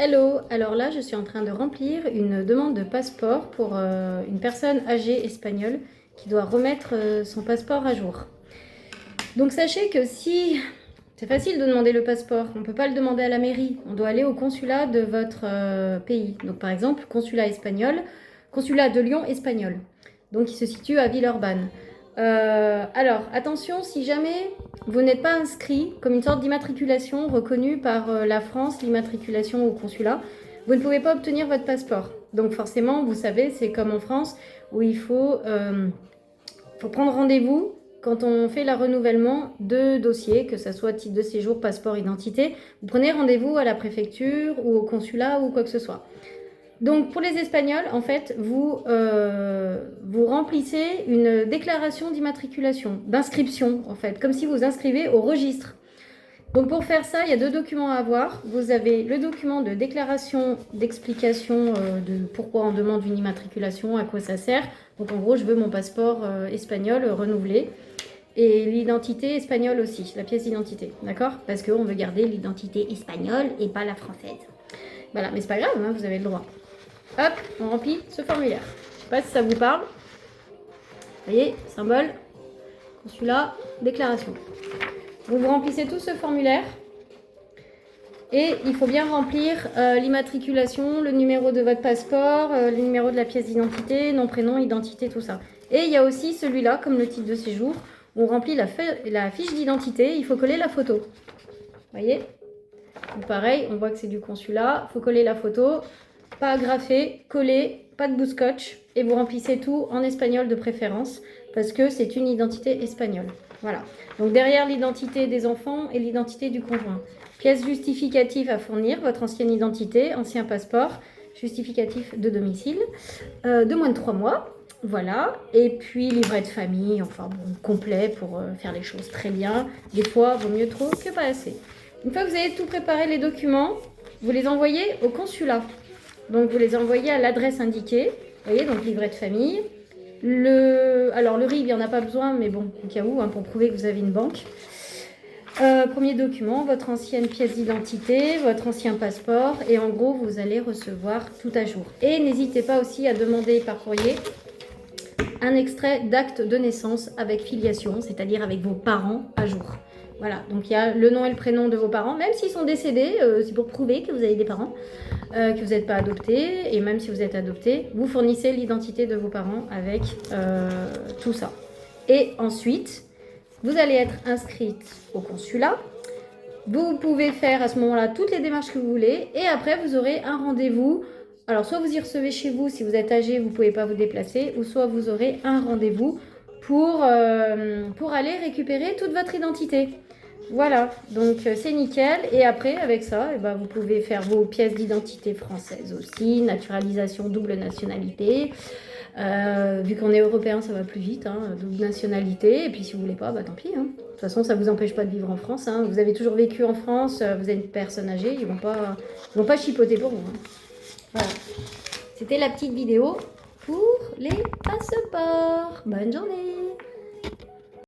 Hello, alors là je suis en train de remplir une demande de passeport pour une personne âgée espagnole qui doit remettre son passeport à jour. Donc sachez que si c'est facile de demander le passeport, on ne peut pas le demander à la mairie, on doit aller au consulat de votre pays. Donc par exemple, consulat espagnol, consulat de Lyon espagnol. Donc il se situe à Villeurbanne. Alors attention, si jamais vous n'êtes pas inscrit comme une sorte d'immatriculation reconnue par la France, l'immatriculation au consulat, vous ne pouvez pas obtenir votre passeport. Donc forcément, vous savez, c'est comme en France où il faut prendre rendez-vous quand on fait le renouvellement de dossiers, que ce soit titre de séjour, passeport, identité. Vous prenez rendez-vous à la préfecture ou au consulat ou quoi que ce soit. Donc pour les Espagnols, en fait, vous remplissez une déclaration d'immatriculation, d'inscription en fait, comme si vous inscrivez au registre. Donc pour faire ça, il y a 2 documents à avoir. Vous avez le document de déclaration d'explication de pourquoi on demande une immatriculation, à quoi ça sert. Donc en gros, je veux mon passeport espagnol renouvelé. Et l'identité espagnole aussi, la pièce d'identité, d'accord? Parce qu'on veut garder l'identité espagnole et pas la française. Voilà, mais c'est pas grave, hein, vous avez le droit. Hop, on remplit ce formulaire. Je sais pas si ça vous parle. Vous voyez, symbole, consulat, déclaration. Vous remplissez tout ce formulaire et il faut bien remplir l'immatriculation, le numéro de votre passeport, le numéro de la pièce d'identité, nom, prénom, identité, tout ça. Et il y a aussi celui-là, comme le titre de séjour, où on remplit la fiche d'identité, il faut coller la photo. Vous voyez? Donc pareil, on voit que c'est du consulat, il faut coller la photo, pas agrafé, coller, pas de bout scotch, et vous remplissez tout en espagnol de préférence, parce que c'est une identité espagnole. Voilà. Donc derrière l'identité des enfants et l'identité du conjoint. Pièce justificative à fournir, votre ancienne identité, ancien passeport, justificatif de domicile, de moins de 3 mois. Voilà. Et puis livret de famille, enfin bon, complet pour faire les choses très bien. Des fois, vaut mieux trop que pas assez. Une fois que vous avez tout préparé les documents, vous les envoyez au consulat. Donc vous les envoyez à l'adresse indiquée. Vous voyez, donc livret de famille. Alors le RIB, il n'y en a pas besoin, mais bon, au cas où, hein, pour prouver que vous avez une banque. Premier document, votre ancienne pièce d'identité, votre ancien passeport, et en gros, vous allez recevoir tout à jour. Et n'hésitez pas aussi à demander par courrier un extrait d'acte de naissance avec filiation, c'est-à-dire avec vos parents à jour. Voilà, donc il y a le nom et le prénom de vos parents, même s'ils sont décédés, c'est pour prouver que vous avez des parents, que vous n'êtes pas adopté, et même si vous êtes adopté, vous fournissez l'identité de vos parents avec tout ça. Et ensuite, vous allez être inscrite au consulat. Vous pouvez faire à ce moment-là toutes les démarches que vous voulez, et après vous aurez un rendez-vous. Alors soit vous y recevez chez vous, si vous êtes âgé, vous ne pouvez pas vous déplacer, ou soit vous aurez un rendez-vous pour aller récupérer toute votre identité. Voilà, donc c'est nickel. Et après, avec ça, vous pouvez faire vos pièces d'identité françaises aussi, naturalisation, double nationalité. Vu qu'on est européen, ça va plus vite, hein, double nationalité. Et puis si vous voulez pas, tant pis. Hein. De toute façon, ça ne vous empêche pas de vivre en France. Hein. Vous avez toujours vécu en France, vous êtes une personne âgée, ils vont pas chipoter pour vous. Hein. Voilà. C'était la petite vidéo pour les passeports. Bonne journée!